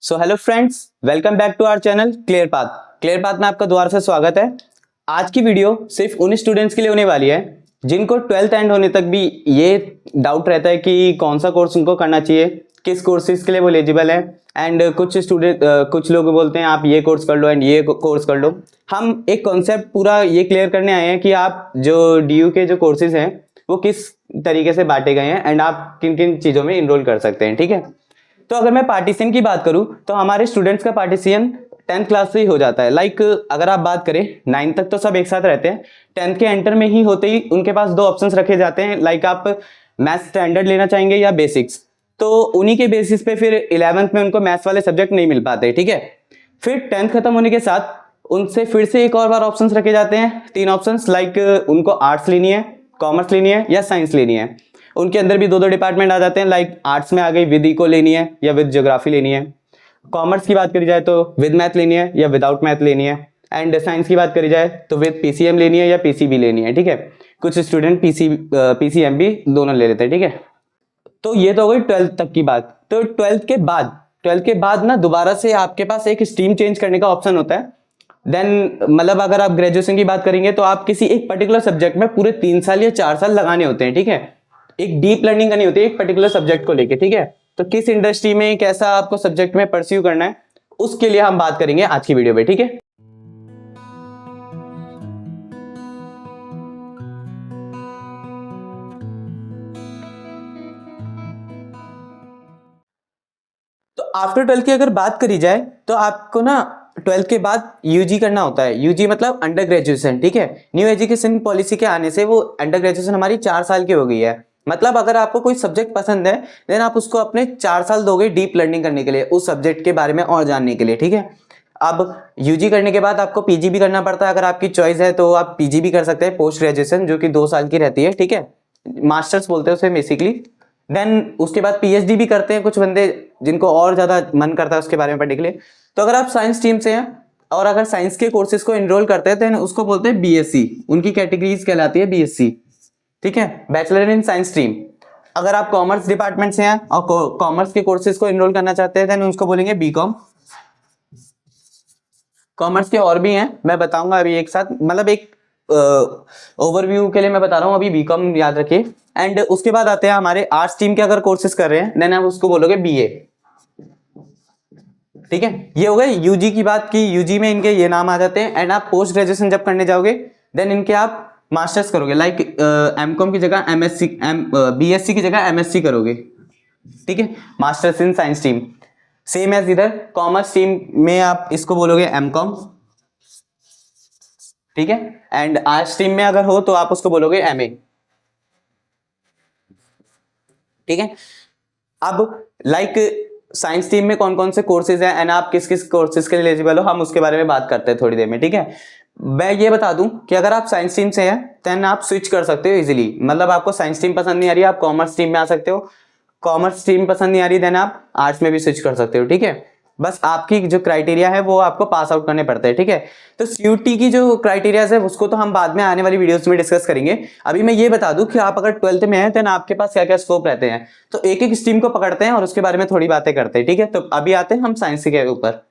So hello friends, welcome back to our channel clear path. Clear path में आपका दोबारा से स्वागत है। आज की वीडियो सिर्फ उन स्टूडेंट्स के लिए होने वाली है जिनको 12th एंड होने तक भी ये डाउट रहता है कि कौन सा कोर्स उनको करना चाहिए, किस कोर्सेज के लिए वो एलिजिबल है। एंड कुछ लोग बोलते हैं आप ये कोर्स कर लो एंड ये कोर्स कर लो। हम एक कॉन्सेप्ट पूरा ये क्लियर करने आए हैं कि आप जो DU के जो कोर्सेज हैं वो किस तरीके से बांटे गए हैं एंड आप किन किन चीज़ों में इनरोल कर सकते हैं। ठीक है, तो अगर मैं पार्टीशन की बात करूं तो हमारे स्टूडेंट्स का पार्टीशन 10th क्लास से ही हो जाता है। अगर आप बात करें 9th तक तो सब एक साथ रहते हैं, 10th के एंटर में ही होते ही उनके पास दो ऑप्शंस रखे जाते हैं। आप मैथ्स स्टैंडर्ड लेना चाहेंगे या बेसिक्स, तो उन्हीं के बेसिस पे फिर 11th में उनको मैथ्स वाले सब्जेक्ट नहीं मिल पाते। ठीक है, फिर 10th खत्म होने के साथ उनसे फिर से एक और बार ऑप्शंस रखे जाते हैं, 3 ऑप्शंस। उनको आर्ट्स लेनी है, कॉमर्स लेनी है या साइंस लेनी है। उनके अंदर भी दो दो डिपार्टमेंट आ जाते हैं। आर्ट्स में आ गई विद इको लेनी है या विद ज्योग्राफी लेनी है। कॉमर्स की बात करी जाए तो विद मैथ लेनी है या विदाउट मैथ लेनी है। एंड साइंस की बात करी जाए तो विद PCM लेनी है या PCB लेनी है। ठीक है, कुछ स्टूडेंट PCM भी दोनों ले लेते हैं। ठीक है, तो ये तो हो गई 12th तक की बात। तो 12th के बाद ना दोबारा से आपके पास एक स्ट्रीम चेंज करने का ऑप्शन होता है। देन अगर आप ग्रेजुएशन की बात करेंगे तो आप किसी एक पर्टिकुलर सब्जेक्ट में पूरे 3 साल या 4 साल लगाने होते हैं। ठीक है, एक डीप लर्निंग करनी होती है एक पर्टिकुलर सब्जेक्ट को लेके। ठीक है, तो किस इंडस्ट्री में कैसा आपको सब्जेक्ट में परस्यू करना है उसके लिए हम बात करेंगे आज की वीडियो में। ठीक है, तो आफ्टर 12th की अगर बात करी जाए तो आपको ना 12th के बाद UG करना होता है। UG मतलब अंडर ग्रेजुएशन। ठीक है, न्यू एजुकेशन पॉलिसी के आने से वो अंडर ग्रेजुएशन हमारी 4 साल की हो गई है। मतलब अगर आपको कोई सब्जेक्ट पसंद है देन आप उसको अपने 4 साल दोगे डीप लर्निंग करने के लिए, उस सब्जेक्ट के बारे में और जानने के लिए। ठीक है, अब UG करने के बाद आपको PG भी करना पड़ता है। अगर आपकी चॉइस है तो आप PG भी कर सकते हैं, पोस्ट ग्रेजुएशन, जो कि 2 साल की रहती है। ठीक है, मास्टर्स बोलते हैं उसे बेसिकली। देन उसके बाद PhD भी करते हैं कुछ बंदे जिनको और ज्यादा मन करता है उसके बारे में पढ़ने के लिए। तो अगर आप साइंस टीम से हैं और अगर साइंस के कोर्सेज को एनरोल करते हैं तो उसको बोलते हैं BSc। उनकी कैटेगरीज कहलाती है BSc। ठीक है, बैचलर इन साइंस स्ट्रीम। अगर आप कॉमर्स डिपार्टमेंट से हैं और कॉमर्स के कोर्सेज को एनरोल करना चाहते हैं देन उसको बोलेंगे BCom। कॉमर्स के और भी हैं, मैं बताऊंगा अभी एक साथ, मतलब एक ओवरव्यू के लिए मैं बता रहा हूँ। अभी BCom याद रखिए। एंड उसके बाद आते हैं हमारे आर्ट्स टीम के अगर कोर्सेज कर रहे हैं देन आप उसको बोलोगे BA। ठीक है, ये हो गए UG की बात की। UG में इनके ये नाम आ जाते हैं। एंड आप पोस्ट ग्रेजुएशन जब करने जाओगे देन इनके आप मास्टर्स करोगे। MCom की जगह MSc, BSc की जगह MSc करोगे। ठीक है, masters in science stream. Same as इधर कॉमर्स स्ट्रीम में आप इसको बोलोगे MCom। ठीक है, एंड आर्ट्स स्ट्रीम में अगर हो तो आप उसको बोलोगे MA। ठीक है, अब साइंस टीम में कौन कौन से कोर्सेज हैं एंड आप किस किस कोर्सेज के लिए एलिजिबल हो हम उसके बारे में बात करते हैं थोड़ी देर में। ठीक है, मैं ये बता दूं कि अगर आप साइंस टीम से हैं देन आप स्विच कर सकते हो इजीली। मतलब आपको साइंस टीम पसंद नहीं आ रही आप कॉमर्स टीम में आ सकते हो, कॉमर्स टीम पसंद नहीं आ रही देन आप आर्ट्स में भी स्विच कर सकते हो। ठीक है, बस आपकी जो क्राइटेरिया है वो आपको पास आउट करने पड़ते हैं। ठीक है, तो CUT की जो क्राइटेरिया है उसको तो हम बाद में आने वाली वीडियोस में डिस्कस करेंगे। अभी मैं ये बता दूं कि आप अगर 12th में हैं देन आपके पास क्या क्या स्कोप रहते हैं। तो एक एक स्ट्रीम को पकड़ते हैं और उसके बारे में थोड़ी बातें करते हैं। ठीक है, तो अभी आते हैं हम साइंस के ऊपर।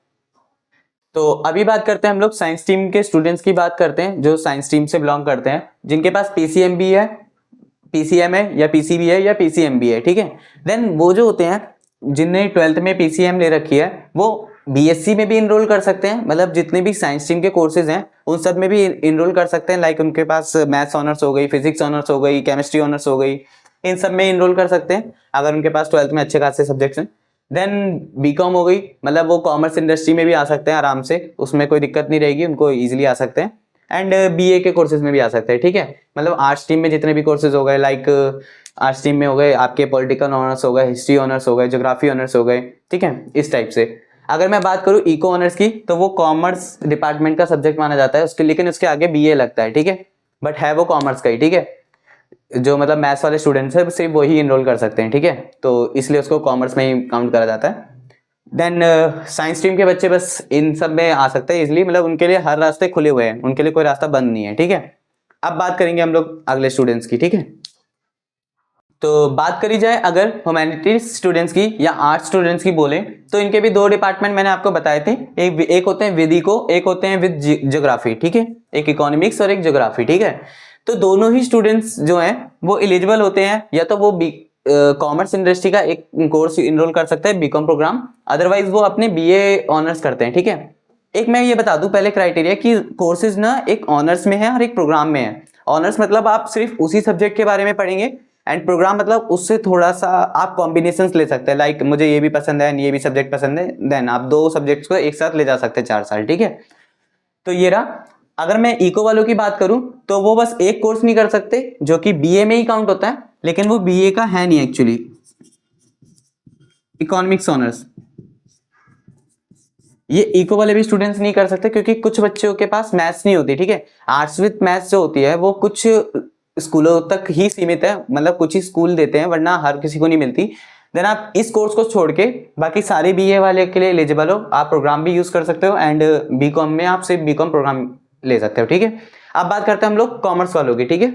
तो अभी बात करते हैं हम लोग साइंस टीम के स्टूडेंट्स की बात करते हैं जो साइंस टीम से बिलोंग करते हैं, जिनके पास PCM भी है, PCM है या PCB है या PCM भी है। ठीक है, देन वो जो होते हैं जिनने 12th में PCM ले रखी है वो BSc में भी इनरोल कर सकते हैं। मतलब जितने भी साइंस स्ट्रीम के कोर्सेज हैं उन सब में भी इनरोल कर सकते हैं। उनके पास मैथ्स ऑनर्स हो गई, फिजिक्स ऑनर्स हो गई, केमिस्ट्री ऑनर्स हो गई, इन सब में इनरोल कर सकते हैं अगर उनके पास 12th में अच्छे खासे सब्जेक्ट्स हैं। देन BCom हो गई, मतलब वो कॉमर्स इंडस्ट्री में भी आ सकते हैं आराम से, उसमें कोई दिक्कत नहीं रहेगी, उनको ईजिली आ सकते हैं। एंड BA के कोर्सेज में भी आ सकते हैं। ठीक है, मतलब आर्ट्स टीम में जितने भी कोर्सेज हो गए आर्ट्स टीम में हो गए आपके पॉलिटिकल ऑनर्स हो गए, हिस्ट्री ऑनर्स हो गए, ज्योग्राफी ऑनर्स हो गए। ठीक है, इस टाइप से। अगर मैं बात करूं इको ऑनर्स की तो वो कॉमर्स डिपार्टमेंट का सब्जेक्ट माना जाता है उसके, लेकिन उसके आगे BA लगता है। ठीक है, बट है वो कॉमर्स का ही। ठीक है, जो मतलब मैथ्स वाले स्टूडेंट्स है सिर्फ वही इनरोल कर सकते हैं। ठीक है, तो इसलिए उसको कॉमर्स में ही काउंट करा जाता है। देन साइंस स्ट्रीम के बच्चे बस इन सब में आ सकते हैं इजिली, मतलब उनके लिए हर रास्ते खुले हुए हैं, उनके लिए कोई रास्ता बंद नहीं है। ठीक है, अब बात करेंगे हम लोग अगले स्टूडेंट्स की। ठीक है, तो बात करी जाए अगर ह्यूमैनिटीज स्टूडेंट्स की या आर्ट्स स्टूडेंट्स की बोले तो इनके भी दो डिपार्टमेंट मैंने आपको बताए थे, एक होते हैं विधि को, एक होते हैं विद ज्योग्राफी, ठीक है, एक इकोनॉमिक्स और एक ज्योग्राफी, ठीक है। तो दोनों ही स्टूडेंट्स जो हैं वो एलिजिबल होते हैं, या तो वो कॉमर्स इंडस्ट्री का एक कोर्स इनरोल कर सकते हैं बीकॉम प्रोग्राम, अदरवाइज वो अपने बीए ऑनर्स करते हैं, ठीक है। एक मैं ये बता दूं पहले क्राइटेरिया कि कोर्सेज ना एक ऑनर्स में है और एक प्रोग्राम में है। ऑनर्स मतलब आप सिर्फ उसी सब्जेक्ट के बारे में पढ़ेंगे, एंड प्रोग्राम मतलब उससे थोड़ा सा आप कॉम्बिनेशंस ले सकते हैं, लाइक मुझे ये भी पसंद है ये भी सब्जेक्ट पसंद है, देन आप दो सब्जेक्ट्स को एक साथ ले जा सकते हैं 4 साल, ठीक है। तो ये रहा। अगर मैं इको वालों की बात करूं तो वो बस एक कोर्स नहीं कर सकते जो कि बीए में ही काउंट होता है, लेकिन वो बीए का है नहीं एक्चुअली, इकोनॉमिक्स ऑनर्स। ये इको वाले भी स्टूडेंट्स नहीं कर सकते क्योंकि कुछ बच्चों के पास मैथ्स नहीं होती, ठीक है। आर्ट्स विद मैथ्स जो होती है वो कुछ स्कूलों तक ही सीमित है, मतलब कुछ ही स्कूल देते हैं, वरना हर किसी को नहीं मिलती। देन आप इस कोर्स को छोड़ के बाकी सारे बीए वाले के लिए एलिजिबल हो, आप प्रोग्राम भी यूज कर सकते हो, एंड बीकॉम में आप सिर्फ बीकॉम प्रोग्राम ले सकते हो, ठीक है। अब बात करते हैं हम लोग कॉमर्स वालों की, ठीक है।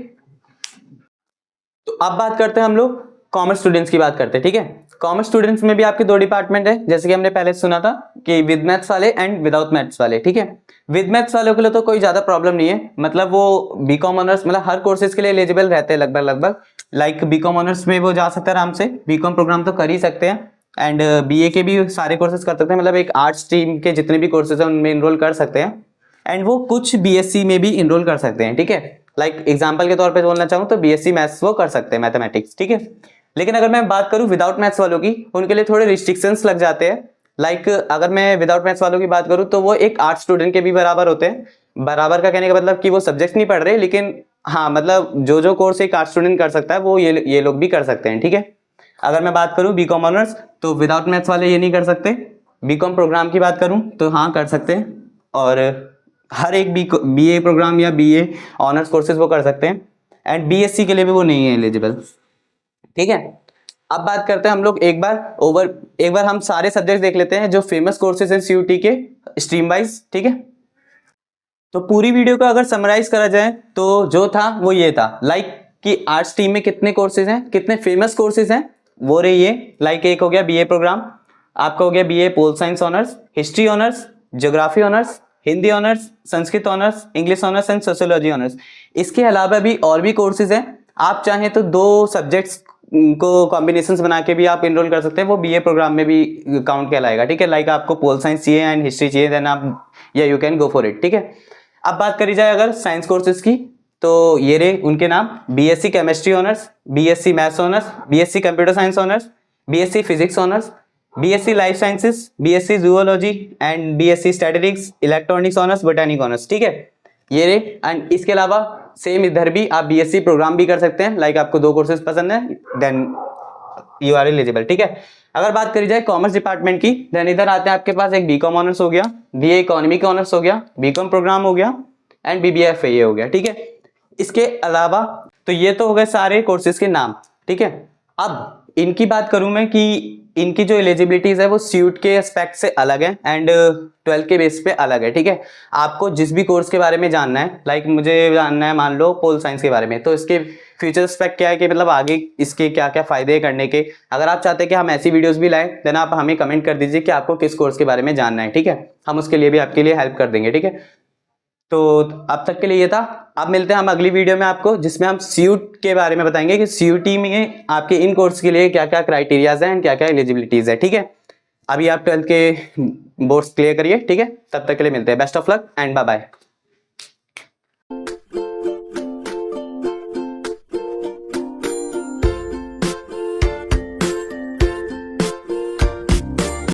तो अब बात करते हैं हम लोग कॉमर्स स्टूडेंट्स की बात करते हैं, ठीक है। कॉमर्स स्टूडेंट्स में भी आपके दो डिपार्टमेंट है, जैसे कि हमने पहले सुना था कि विद मैथ्स वाले एंड विदाउट मैथ्स वाले, ठीक है। विद मैथ्स वालों के लिए तो कोई ज्यादा प्रॉब्लम नहीं है, मतलब वो बीकॉम ऑनर्स मतलब हर कोर्सेज के लिए एलिजिबल रहते हैं लगभग, लाइक बीकॉम ऑनर्स में वो जा सकते हैं आराम से, बीकॉम प्रोग्राम तो कर ही सकते हैं, एंड बीए के भी सारे कोर्सेज कर सकते हैं, मतलब एक आर्ट्स स्ट्रीम के जितने भी कोर्सेज हैं उनमें इनरोल कर सकते हैं, एंड वो कुछ बीएससी में भी इनरोल कर सकते हैं, ठीक है। लाइक एग्जांपल के तौर पे बोलना चाहूँ तो बीएससी मैथ्स वो कर सकते हैं, मैथमेटिक्स, ठीक है। लेकिन अगर मैं बात करूं विदाउट मैथ्स वालों की, उनके लिए थोड़े रिस्ट्रिक्शंस लग जाते हैं। लाइक अगर मैं विदाउट मैथ्स वालों की बात करूं तो वो एक आर्ट स्टूडेंट के भी बराबर होते हैं। बराबर का कहने का मतलब कि वो सब्जेक्ट नहीं पढ़ रहे, लेकिन हाँ मतलब जो कोर्स एक आर्ट स्टूडेंट कर सकता है वो ये लोग भी कर सकते हैं, ठीक है। अगर मैं बात करूं बीकॉम ऑनर्स तो विदाउट मैथ्स वाले ये नहीं कर सकते। बीकॉम प्रोग्राम की बात करूं तो हाँ कर सकते हैं, और हर एक बीए प्रोग्राम या बीए ऑनर्स कोर्सेज वो कर सकते हैं, एंड बीएससी के लिए भी वो नहीं है एलिजिबल, ठीक है। अब बात करते हैं हम लोग एक बार हम सारे सब्जेक्ट देख लेते हैं जो फेमस कोर्सेज हैं सीयूटी के स्ट्रीम वाइज, ठीक है। तो पूरी वीडियो को अगर समराइज करा जाए तो जो था वो ये था, लाइक कि आर्ट्स स्ट्रीम में कितने कोर्सेज हैं, कितने फेमस कोर्सेज हैं वो रही ये, लाइक एक हो गया बीए प्रोग्राम, आपका हो गया BA pol science honours, history honours, geography honours, Hindi honours, Sanskrit honours, English honours and sociology honours. इसके अलावा भी और भी कोर्सेज हैं, आप चाहें तो दो सब्जेक्ट्स को कॉम्बिनेशंस बना के भी आप इनरोल कर सकते हैं, वो बीए प्रोग्राम में भी काउंट कहलाएगा, ठीक है। लाइक आपको पोल साइंस चाहिए एंड हिस्ट्री चाहिए, देन आप या you can go for it, ठीक है। अब बात करी जाए अगर साइंस कोर्सेज की तो ये रहे उनके नाम, BSc chemistry honours, BSc maths honours, BSc computer science honours, BSc physics honours, BSc life sciences, BSc zoology and BSc statistics, electronics honours, botanic honours, ठीक है। ये रहे, एंड इसके अलावा सेम इधर भी आप बीएससी प्रोग्राम भी कर सकते हैं, लाइक आपको दो कोर्सेज पसंद है देन यू आर एलिजिबल, ठीक है। अगर बात करी जाए कॉमर्स डिपार्टमेंट की, देन इधर आते हैं आपके पास एक बीकॉम ऑनर्स हो गया, बीए इकोनॉमिक ऑनर्स हो गया, बीकॉम प्रोग्राम हो गया, एंड बीबीएफए हो गया, ठीक है। इसके अलावा तो ये तो हो गए सारे कोर्सेज के नाम, ठीक है। अब इनकी बात करूं मैं कि इनकी जो एलिजिबिलिटीज है वो सीयूट के एस्पेक्ट से अलग है एंड 12 के बेस पे अलग है, ठीक है। आपको जिस भी कोर्स के बारे में जानना है, लाइक मुझे जानना है मान लो पोल साइंस के बारे में, तो इसके फ्यूचर एस्पेक्ट क्या है कि मतलब आगे इसके क्या क्या फायदे हैं करने के, अगर आप चाहते हैं कि हम ऐसी वीडियोस भी लाएं देन आप हमें कमेंट कर दीजिए कि आपको किस कोर्स के बारे में जानना है, ठीक है। हम उसके लिए भी आपके लिए हेल्प कर देंगे, ठीक है। तो अब तक के लिए ये था। अब मिलते हैं हम अगली वीडियो में आपको, जिसमें हम सीयूट के बारे में बताएंगे कि सीयूटी में आपके इन कोर्स के लिए क्या क्या क्राइटेरियाज हैं एंड क्या क्या एलिजिबिलिटीज है, ठीक है। अभी आप 12th के बोर्ड्स क्लियर करिए, ठीक है। तब तक के लिए मिलते हैं, best of luck and bye bye.